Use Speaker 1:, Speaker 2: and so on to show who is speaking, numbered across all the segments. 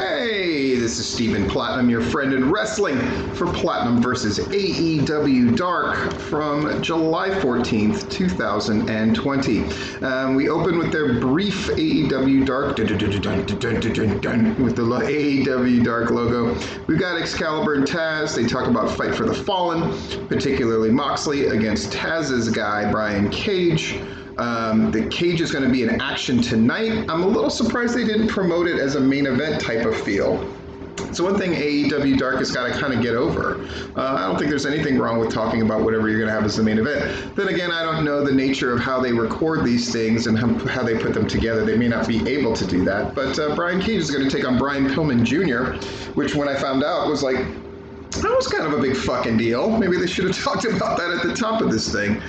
Speaker 1: Hey, this is Stephen Platinum, your friend in wrestling for Platinum versus AEW Dark from July 14th, 2020. We open with their brief AEW Dark with the AEW Dark logo. We've got Excalibur and Taz. They talk about Fight for the Fallen, particularly Moxley against Taz's guy, Brian Cage. The Cage is going to be in action tonight. I'm a little surprised they didn't promote it as a main event type of feel. So one thing AEW Dark has got to kind of get over. I don't think there's anything wrong with talking about whatever you're going to have as the main event. Then again, I don't know the nature of how they record these things and how they put them together. They may not be able to do that. But Brian Cage is going to take on Brian Pillman Jr., which when I found out was like, that was kind of a big fucking deal. Maybe they should have talked about that at the top of this thing.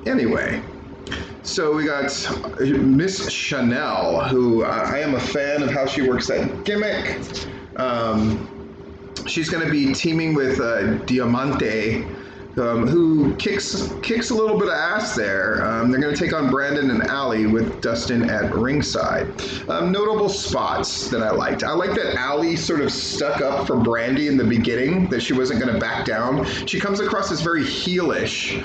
Speaker 1: Anyway. So we got Miss Chanel, who I am a fan of how she works that gimmick. She's going to be teaming with Diamante, who kicks a little bit of ass there. They're going to take on Brandon and Allie with Dustin at ringside. Notable spots that I liked. I like that Allie sort of stuck up for Brandy in the beginning, that she wasn't going to back down. She comes across as very heelish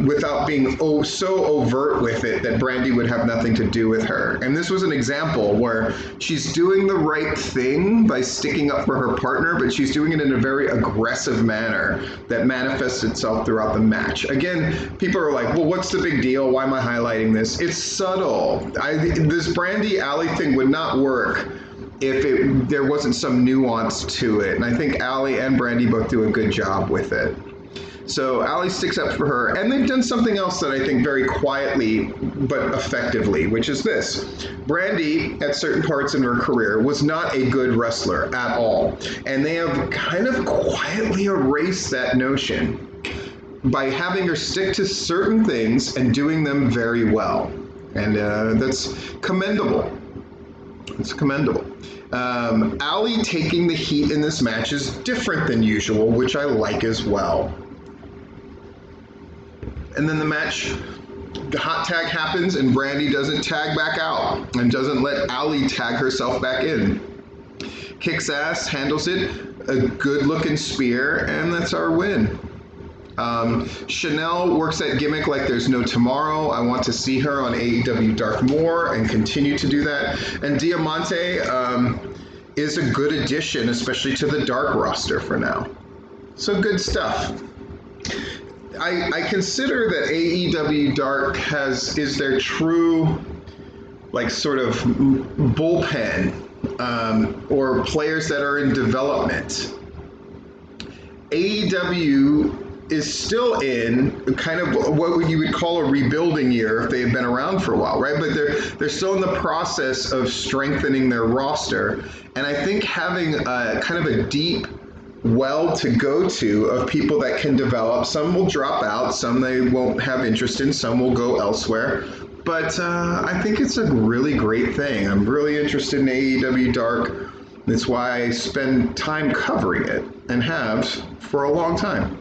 Speaker 1: without being so overt with it that Brandy would have nothing to do with her. And this was an example where she's doing the right thing by sticking up for her partner, but she's doing it in a very aggressive manner that manifests itself throughout the match. Again, people are like, well, what's the big deal? Why am I highlighting this? It's subtle. This Brandy Allie thing would not work if there wasn't some nuance to it. And I think Allie and Brandy both do a good job with it. So Allie sticks up for her, and they've done something else that I think very quietly but effectively, which is this. Brandy, at certain parts in her career, was not a good wrestler at all. And they have kind of quietly erased that notion by having her stick to certain things and doing them very well. And that's commendable. It's commendable. Allie taking the heat in this match is different than usual, which I like as well. And then the match, the hot tag happens and Brandy doesn't tag back out and doesn't let Allie tag herself back in. Kicks ass, handles it, a good looking spear, and that's our win. Chanel works that gimmick like there's no tomorrow. I want to see her on AEW Dark more and continue to do that. And Diamante is a good addition, especially to the Dark roster for now. So good stuff. I consider that AEW Dark is their true, like, sort of bullpen or players that are in development. AEW is still in kind of what you would call a rebuilding year if they've been around for a while, right? But they're still in the process of strengthening their roster, and I think having kind of a deep well to go to of people that can develop. Some will drop out, some they won't have interest in, some will go elsewhere. But I think it's a really great thing. I'm really interested in AEW Dark. That's why I spend time covering it and have for a long time.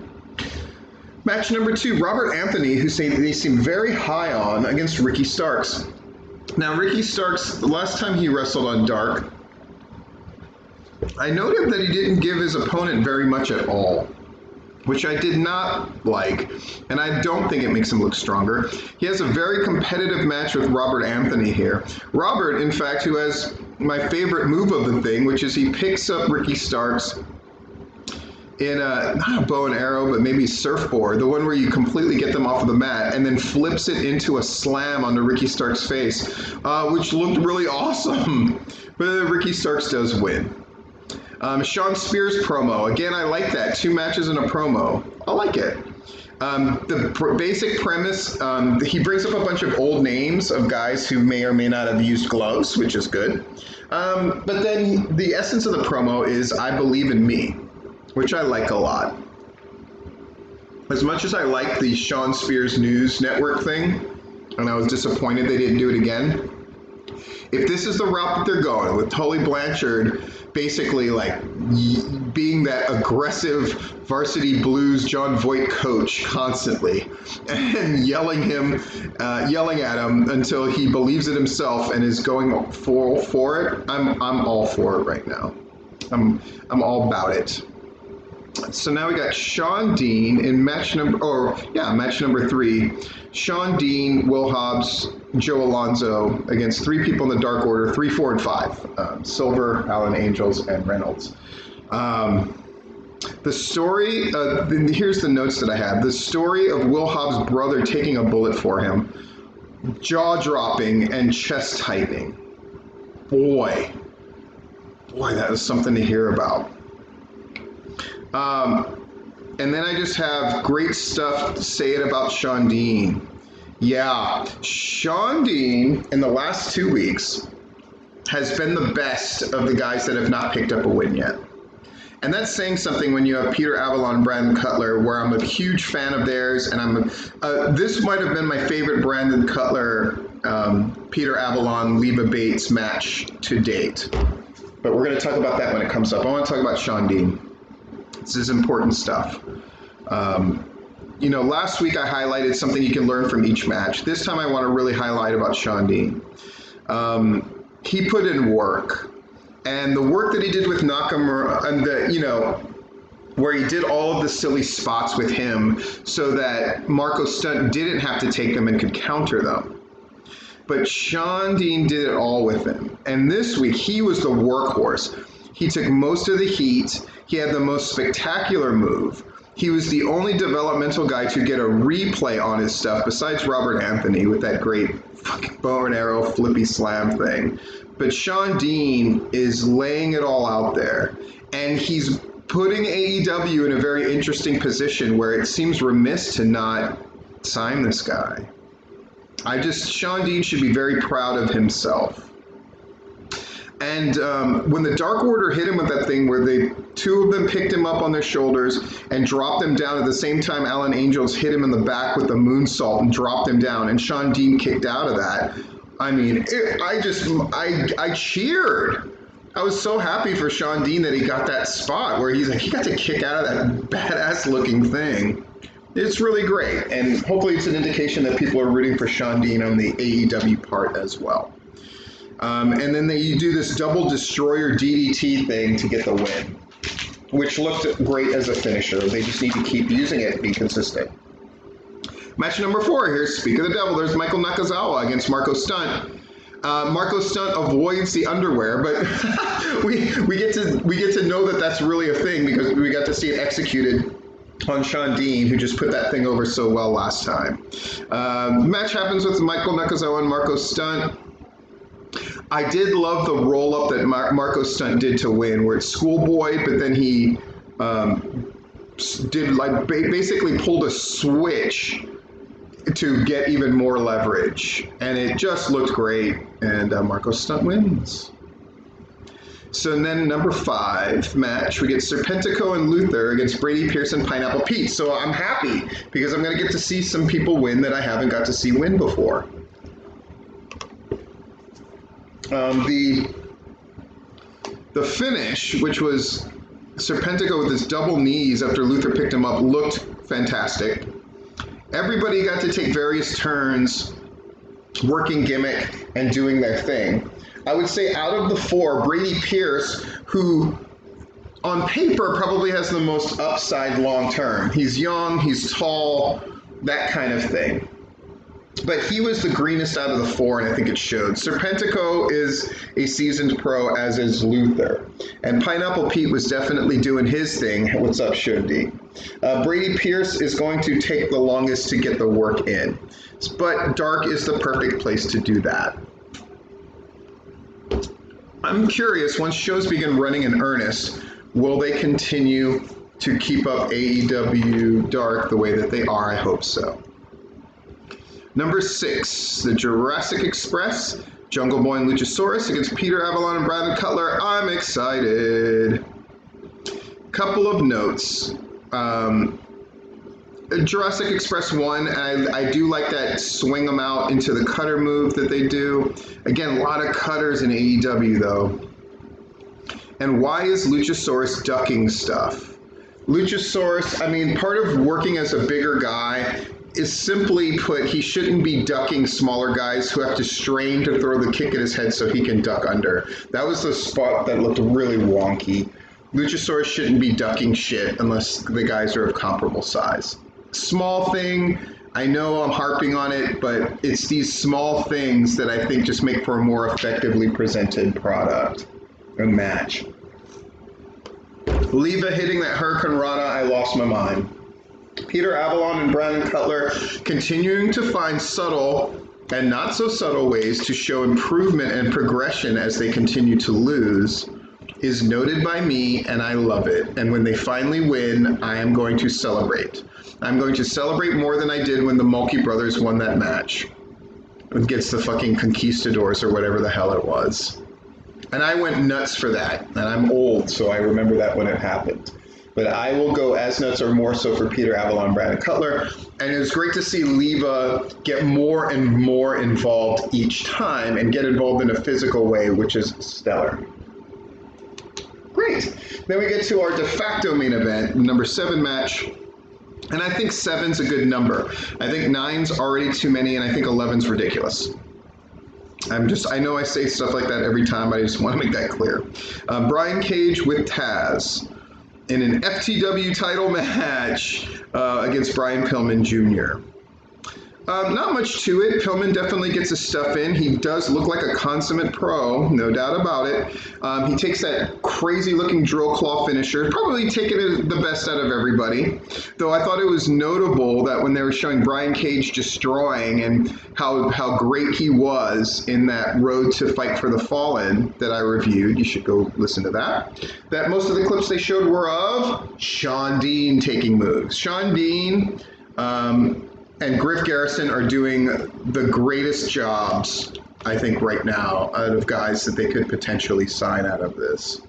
Speaker 1: Match number 2, Robert Anthony, who they seem very high on, against Ricky Starks. Now, Ricky Starks, the last time he wrestled on Dark, I noted that he didn't give his opponent very much at all, which I did not like, and I don't think it makes him look stronger. He has a very competitive match with Robert Anthony here. Robert, in fact, who has my favorite move of the thing, which is he picks up Ricky Starks in not a bow and arrow, but maybe surfboard, the one where you completely get them off of the mat, and then flips it into a slam onto Ricky Starks' face, which looked really awesome. But Ricky Starks does win. Sean Spears promo. Again, I like that. 2 matches and a promo. I like it. The basic premise, he brings up a bunch of old names of guys who may or may not have used gloves, which is good. But then the essence of the promo is, I believe in me, which I like a lot. As much as I like the Sean Spears News Network thing, and I was disappointed they didn't do it again, if this is the route that they're going with Tully Blanchard basically like being that aggressive varsity blues John Voight coach constantly and yelling at him until he believes it himself and is going for it, I'm all for it right now. I'm all about it. So now we got Shawn Dean in match number 3. Shawn Dean, Will Hobbs, Joe Alonzo against 3 people in the Dark Order, 3, 4, and 5. Silver, Allen Angels, and Reynolds. The story, here's the notes that I have. The story of Will Hobbs' brother taking a bullet for him, jaw-dropping and chest-tightening. Boy, that was something to hear about. And then I just have great stuff to say it about Shawn Dean. Yeah, Shawn Dean in the last 2 weeks has been the best of the guys that have not picked up a win yet. And that's saying something when you have Peter Avalon, Brandon Cutler, where I'm a huge fan of theirs, and this might have been my favorite Brandon Cutler, Peter Avalon, Leva Bates match to date. But we're going to talk about that when it comes up. I want to talk about Shawn Dean. This is important stuff. Last week I highlighted something you can learn from each match. This time I want to really highlight about Shawn Dean. He put in work. And the work that he did with Nakamura, and where he did all of the silly spots with him so that Marco Stunt didn't have to take them and could counter them. But Shawn Dean did it all with him. And this week, he was the workhorse. He took most of the heat. He had the most spectacular move. He was the only developmental guy to get a replay on his stuff besides Robert Anthony with that great fucking bow and arrow flippy slam thing. But Shawn Dean is laying it all out there. And he's putting AEW in a very interesting position where it seems remiss to not sign this guy. Shawn Dean should be very proud of himself. And when the Dark Order hit him with that thing where 2 of them picked him up on their shoulders and dropped him down at the same time Allen Angels hit him in the back with the moonsault and dropped him down, and Shawn Dean kicked out of that. I mean, I cheered. I was so happy for Shawn Dean that he got that spot where he got to kick out of that badass looking thing. It's really great, and hopefully it's an indication that people are rooting for Shawn Dean on the AEW part as well. And then you do this double destroyer DDT thing to get the win, which looked great as a finisher. They just need to keep using it and be consistent. Match number 4 here, Speak of the Devil. There's Michael Nakazawa against Marco Stunt. Marco Stunt avoids the underwear, but we get to know that that's really a thing because we got to see it executed on Shawn Dean, who just put that thing over so well last time. Match happens with Michael Nakazawa and Marco Stunt. I did love the roll-up that Marco Stunt did to win, where it's schoolboy, but then he basically pulled a switch to get even more leverage, and it just looked great, and Marco Stunt wins. So then number 5 match, we get Serpentico and Luther against Brady Pierce and Pineapple Pete. So I'm happy because I'm going to get to see some people win that I haven't got to see win before. The finish, which was Serpentico with his double knees after Luther picked him up, looked fantastic. Everybody got to take various turns, working gimmick and doing their thing. I would say out of the 4, Brady Pierce, who on paper probably has the most upside long term. He's young, he's tall, that kind of thing. But he was the greenest out of the 4, and I think it showed. Serpentico is a seasoned pro, as is Luther. And Pineapple Pete was definitely doing his thing. What's up, Shodi? Brady Pierce is going to take the longest to get the work in. But Dark is the perfect place to do that. I'm curious, once shows begin running in earnest, will they continue to keep up AEW Dark the way that they are? I hope so. Number 6, the Jurassic Express, Jungle Boy and Luchasaurus against Peter Avalon and Brandon Cutler. I'm excited. Couple of notes. Jurassic Express 1, and I do like that swing them out into the cutter move that they do. Again, a lot of cutters in AEW though. And why is Luchasaurus ducking stuff? Luchasaurus, I mean, part of working as a bigger guy is simply put, he shouldn't be ducking smaller guys who have to strain to throw the kick at his head so he can duck under. That was the spot that looked really wonky. Luchasaurus shouldn't be ducking shit unless the guys are of comparable size. Small thing, I know I'm harping on it, but it's these small things that I think just make for a more effectively presented product and match. Leva hitting that Hurricane Rana, I lost my mind. Peter Avalon and Brandon Cutler continuing to find subtle and not so subtle ways to show improvement and progression as they continue to lose is noted by me, and I love it. And when they finally win, I am going to celebrate. I'm going to celebrate more than I did when the Mulkey brothers won that match against the fucking Conquistadors or whatever the hell it was. And I went nuts for that. And I'm old, so I remember that when it happened. But I will go as nuts or more so for Peter Avalon, Brandon Cutler. And it was great to see Leva get more and more involved each time and get involved in a physical way, which is stellar. Great. Then we get to our de facto main event, number 7 match. And I think 7's a good number. I think 9's already too many, and I think 11's ridiculous. I know I say stuff like that every time, but I just want to make that clear. Brian Cage with Taz in an FTW title match against Brian Pillman Jr. Not much to it. Pillman definitely gets his stuff in. He does look like a consummate pro, no doubt about it. He takes that crazy looking drill claw finisher, probably taking the best out of everybody. Though I thought it was notable that when they were showing Brian Cage destroying and how great he was in that Road to Fight for the Fallen that I reviewed, you should go listen to that most of the clips they showed were of Shawn Dean taking moves. Shawn Dean, and Griff Garrison are doing the greatest jobs, I think, right now out of guys that they could potentially sign out of this.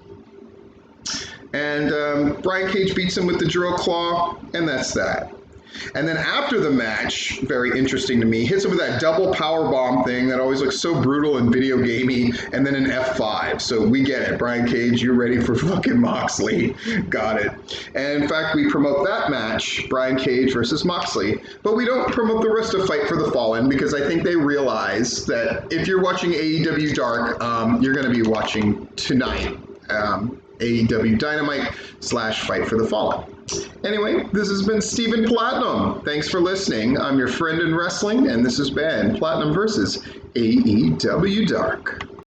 Speaker 1: And Brian Cage beats him with the drill claw, and that's that. And then after the match, very interesting to me, hits him with that double power bomb thing that always looks so brutal and video gamey, and then an F5. So we get it. Brian Cage, you're ready for fucking Moxley. Got it. And in fact, we promote that match, Brian Cage versus Moxley, but we don't promote the rest of Fight for the Fallen because I think they realize that if you're watching AEW Dark, you're going to be watching tonight AEW Dynamite / Fight for the Fallen. Anyway, this has been Stephen Platinum. Thanks for listening. I'm your friend in wrestling, and this has been Platinum versus AEW Dark.